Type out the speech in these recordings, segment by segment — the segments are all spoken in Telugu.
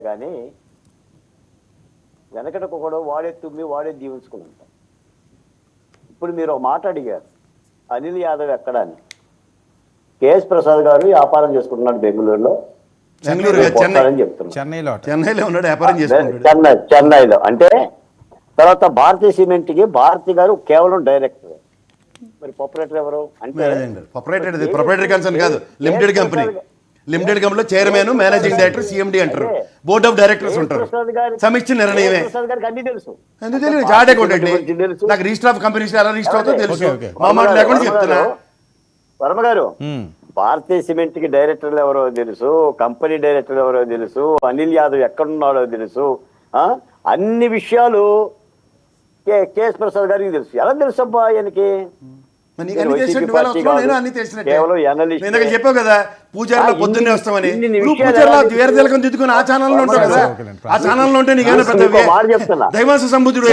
కానీ వెనకటకు కూడా వాడే తుమ్మి వాడే దీవించుకుని ఉంటాం. ఇప్పుడు మీరు ఒక మాట అడిగారు, అనిల్ యాదవ్ ఎక్కడ అని. కేఎస్ ప్రసాద్ గారు వ్యాపారం చేసుకుంటున్నాడు బెంగళూరులో, చెన్నైలో. అంటే తర్వాత భారతీయ సిమెంట్ కి భారతి గారు కేవలం డైరెక్టర్, మరి ప్రొపరేటర్ ఎవరు అంటే లిమిటెడ్ కంపెనీలో చైర్మన్, మేనేజింగ్ డైరెక్టర్, సిఎండి అంటారు, బోర్డ్ ఆఫ్ డైరెక్టర్స్ ఉంటారు. సమిష్టి నిర్ణయమే. అన్ని తెలుసు. ఎందుకు తెలియదు? చార్ట్ అకౌంటెంట్, నాకు రిజిస్టర్ ఆఫ్ కంపెనీస్ ఎలా రిజిస్టర్ అవుతుందో తెలుసు. మా మాట లేకుండా చెప్తున్నా. వర్మ గారు, భారతీయ సిమెంట్ కి డైరెక్టర్లు ఎవరో తెలుసు, కంపెనీ డైరెక్టర్లు ఎవరో తెలుసు, అనిల్ యాదవ్ ఎక్కడున్నాడో తెలుసు, అన్ని విషయాలు కేఎస్ ప్రసాద్ గారికి తెలుసు. ఎలా తెలుసు అబ్బా ఆయనకి? చెప్పావు కదా పూజారిలో పొద్దున్నే వస్తామని. పూజారిలో వేరే తిలకం దిద్దుకుని ఆ ఛానల్లో ఉంటావు కదా, ఆ ఛానల్లో ఉంటే నీకేమైనా పెద్ద దైవాంశ సంబుద్ధుడు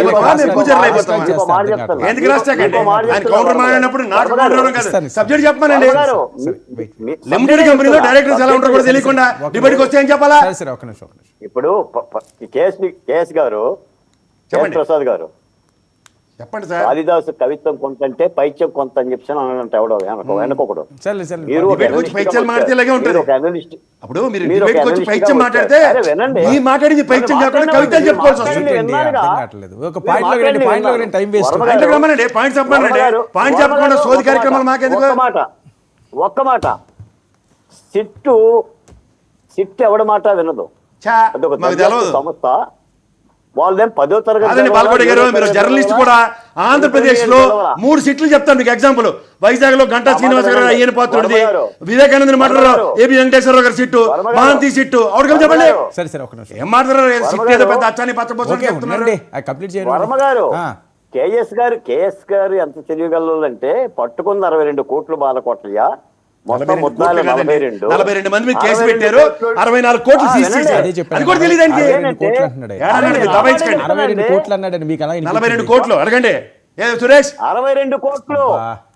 పూజారులు అయిపోతాం. ఎందుకు రాస్తాకండి ఆయన కౌంటర్ మాట్లాడినప్పుడు నాకు కౌంటర్ కాదు, సబ్జెక్ట్ చెప్పానండి. లిమిటెడ్ కంపెనీలో డైరెక్టర్స్ ఎలా ఉంటారో కూడా తెలియకుండా డిబేట్కి వస్తే ఏం చెప్పాలా? ఇప్పుడు కేఎస్ గారు, ప్రసాద్ గారు చెప్పండి సార్, కాళిదాసు కవిత్వం కొంత అంటే పైత్యం కొంత అని చెప్పాను అనంటే ఎవడో వెనకొకడు. అప్పుడు మీరు పైత్యం మాట్లాడితే మీ మాట్లాడింది పైత్యం కాకుండా కవితలు చెప్పుకోవాల్సి వస్తుంది. పాయింట్ చెప్పకుండా సోది కార్యక్రమాలు మాకెందుకు? ఒక్క మాట, సిట్ ఎవడ మాట వినదు. సంస్థ వాళ్ళేం 10వ తరగతి బాలకోటి గారు, మీరు జర్నలిస్ట్ కూడా. ఆంధ్రప్రదేశ్ లో 3 సీట్లు చెప్తాను మీకు ఎగ్జాంపుల్. వైజాగ్ లో గంటా శ్రీనివాస గారు అయ్యన పాత్రుడిది, వివేకానంద మాట్లాడారు ఏబి వెంకటేశ్వరరావు గారి సీటు, మహాంతి సీటు అవును చెప్పండి. ఏం మాట్లాడారు? సీట్ ఏదో పెద్ద అచ్చాని పచ్చబోసం చెప్తున్నారు. వర్మ గారు, కేఎస్ గారు ఎంత తెలియగలంటే పట్టుకుంది 62 కోట్లు బాలకోట్లయ్య. 42 మంది మీద కేసు పెట్టారు, 64 కోట్లు సీజ్ చేశారు. అది కూడా తెలియదు. 42 కోట్లు అడగండి సురేష్. 62 కోట్లు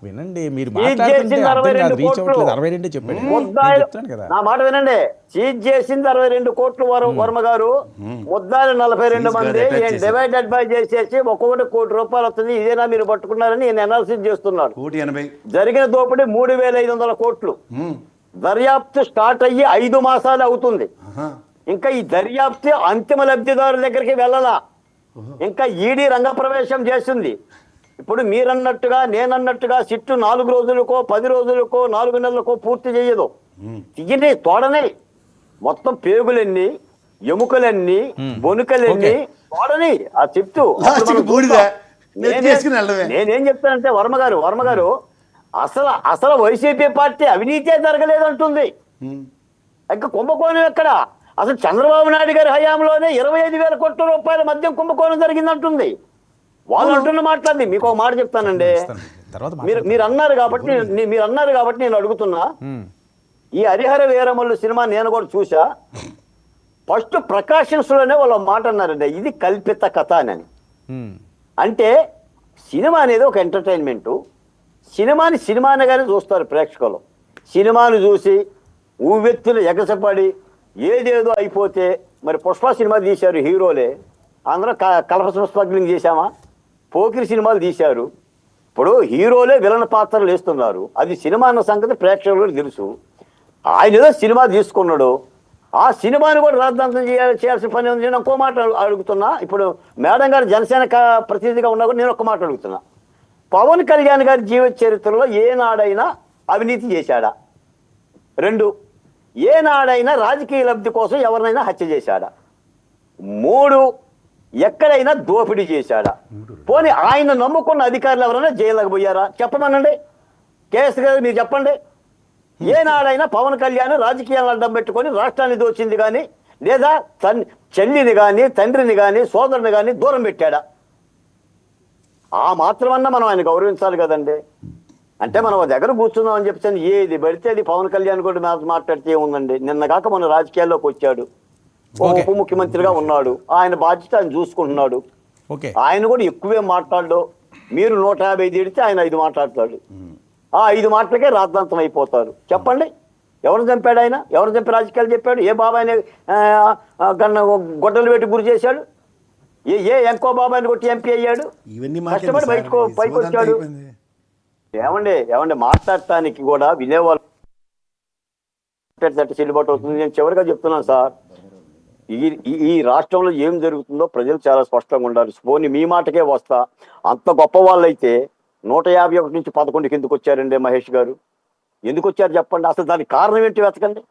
వినండి, మీరు మాట్లాడుతుంటే రీచ్ అవ్వట్లేదు. 62 చెప్పండి, నా మాట వినండి. సీజ్ చేసింది 62 కోట్లు వర్మ గారు. ముద్దాలు 42 మంది డివైడెడ్ బై చేసేసి ఒక్కొక్కటి ₹1 కోటి వస్తుంది. ఇదేనా మీరు పట్టుకున్నారని నేను అనాలిసిస్ చేస్తున్నాను. జరిగిన దోపిడీ 3,500 కోట్లు. దర్యాప్తు స్టార్ట్ అయ్యి 5 మాసాలు అవుతుంది. ఇంకా ఈ దర్యాప్తు అంతిమ లబ్ధిదారుల దగ్గరికి వెళ్ళాలా. ఇంకా ఈడీ రంగప్రవేశం చేస్తుంది. ఇప్పుడు మీరన్నట్టుగా నేనన్నట్టుగా సిట్టు 4 రోజులకో 10 రోజులకో 4 నెలలకో పూర్తి చేయదు. తిగిని తోడనే మొత్తం పేగులన్నీ, ఎముకలన్నీ, బొనుకలన్నీ తోడని ఆ చెప్తూ నేనేం చెప్తానంటే వర్మ గారు అసలు వైసీపీ పార్టీ అవినీతే జరగలేదంటుంది. ఇంకా కుంభకోణం ఎక్కడ? అసలు చంద్రబాబు నాయుడు గారి హయాంలోనే 25,000 కోట్ల రూపాయల మద్యం కుంభకోణం జరిగిందంటుంది. వాళ్ళు అంటున్న మాట్లాడి మీకు ఒక మాట చెప్తానండి. మీరు అన్నారు కాబట్టి నేను అడుగుతున్నా. ఈ హరిహర వీరమల్లు సినిమా నేను కూడా చూసా. ఫస్ట్ ప్రకాషన్స్ లోనే వాళ్ళు మాట అన్నారండి, ఇది కల్పిత కథ అని. అంటే సినిమా అనేది ఒక ఎంటర్టైన్మెంట్. సినిమానిగానే చూస్తారు ప్రేక్షకులు. సినిమాను చూసి ఊవెత్తులు ఎగసపడి ఏదేదో అయిపోతే, మరి పుష్ప సినిమా తీశారు హీరోలే, అందరూ కలప స్మగ్లింగ్ చేశామా? పోకిరి సినిమాలు తీశారు. ఇప్పుడు హీరోలే విలన్ పాత్రలు వేస్తున్నారు. అది సినిమా అన్న సంగతి ప్రేక్షకులకు తెలుసు. ఆయన ఏదో సినిమా తీసుకున్నాడు, ఆ సినిమాని కూడా రాద్ధాంతం చేయాల్సిన పని ఉంది. నేను ఇంకో మాట అడుగుతున్నా. ఇప్పుడు మేడం గారు జనసేన ప్రతినిధిగా ఉన్నా కూడా నేను ఒక్క మాట అడుగుతున్నా. పవన్ కళ్యాణ్ గారి జీవిత చరిత్రలో ఏనాడైనా అవినీతి చేశాడా? 2, ఏనాడైనా రాజకీయ లబ్ధి కోసం ఎవరినైనా హత్య చేశాడా? 3, ఎక్కడైనా దోపిడీ చేశాడా? పోనీ ఆయన నమ్ముకున్న అధికారులు ఎవరైనా జైలుకి పోయారా? చెప్పమనండి. కేఎస్ గారు మీరు చెప్పండి. ఏనాడైనా పవన్ కళ్యాణ్ రాజకీయాలను అడ్డం పెట్టుకొని రాష్ట్రాన్ని దోచింది కానీ, లేదా చెల్లిని కానీ, తండ్రిని కానీ, సోదరుని కానీ దూరం పెట్టాడా? ఆ మాత్రమన్నా మనం ఆయన గౌరవించాలి కదండి. అంటే మనం దగ్గర కూర్చుందాం అని చెప్తాను, ఏది పడితే అది పవన్ కళ్యాణ్ కూడా మాట్లాడితే ఏముందండి. నిన్న కాక మన రాజకీయాల్లోకి వచ్చాడు, ఉప ముఖ్యమంత్రిగా ఉన్నాడు, ఆయన బాధ్యత ఆయన చూసుకుంటున్నాడు. ఆయన కూడా ఎక్కువే మాట్లాడు. మీరు 150 తిడితే ఆయన 5 మాట్లాడతాడు. ఆ 5 మాటలకే రాద్ధాంతం అయిపోతారు. చెప్పండి. ఎవరు చంపాడు ఆయన? ఎవరు చంపి రాజకీయాలు చెప్పాడు? ఏ బాబాయిని గొడ్డలు పెట్టి గురి చేశాడు? ఏ ఎంకో బాబాయిని కొట్టి ఎంపీ అయ్యాడు? ఇవన్నీ కష్టపడి పైకి వచ్చాడు. ఏమండి మాట్లాడటానికి కూడా వినేవాళ్ళు చెల్లుబాటు అవుతుంది. నేను చివరిగా చెప్తున్నాను సార్, ఈ రాష్ట్రంలో ఏం జరుగుతుందో ప్రజలు చాలా స్పష్టంగా ఉండాలి. పోనీ మీ మాటకే వస్తా, అంత గొప్ప వాళ్ళైతే 151 నుంచి 11 ఎందుకు వచ్చారండి మహేష్ గారు? ఎందుకు వచ్చారు చెప్పండి. అసలు దానికి కారణం ఏంటి వెతకండి.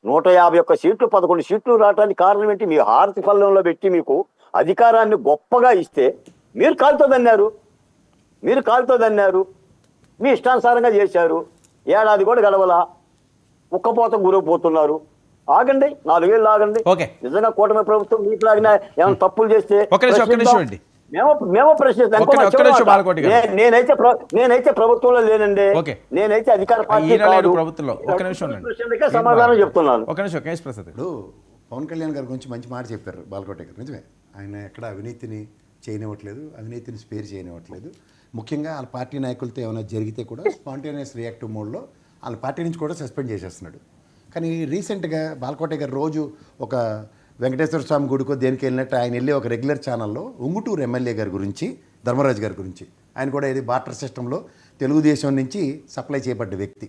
151 సీట్లు 11 సీట్లు రావడానికి కారణం ఏంటి? మీ హారతి పళ్ళంలో పెట్టి మీకు అధికారాన్ని గొప్పగా ఇస్తే మీరు కాలుతో దన్నారు, మీ ఇష్టానుసారంగా చేశారు. ఏడాది కూడా గడవలా, ఉక్కపోత గురైపోతున్నారు. ఆగండి, 4 ఏళ్ళు ఆగండి. నిజంగా కూటమి ప్రభుత్వం మీకులాగిన ఏమైనా తప్పులు చేస్తే మేము ప్రశ్నిస్తాం. నేనైతే ప్రభుత్వంలో లేనండి, నేనైతే అధికార పార్టీ సమాధానం చెప్తున్నాను. పవన్ కళ్యాణ్ గారి గురించి మంచి మాట చెప్పారు బాలకోట గారు. నిజమే, ఆయన ఎక్కడ అవినీతిని చేయనివ్వట్లేదు, అవినీతిని స్పేర్ చేయనివ్వట్లేదు. ముఖ్యంగా వాళ్ళ పార్టీ నాయకులతో ఏమైనా జరిగితే కూడా స్పాంటేనియస్ రియాక్టివ్ మోడ్లో వాళ్ళ పార్టీ నుంచి కూడా సస్పెండ్ చేసేస్తున్నాడు. కానీ రీసెంట్గా బాలకోట గారు రోజు ఒక వెంకటేశ్వర స్వామి గుడికో దేనికి వెళ్ళినట్టు ఆయన వెళ్ళి ఒక రెగ్యులర్ ఛానల్లో ఉంగుటూరు ఎమ్మెల్యే గారి గురించి, ధర్మరాజు గారి గురించి, ఆయన కూడా ఇది బార్టర్ సిస్టంలో తెలుగుదేశం నుంచి సప్లై చేయబడ్డ వ్యక్తి,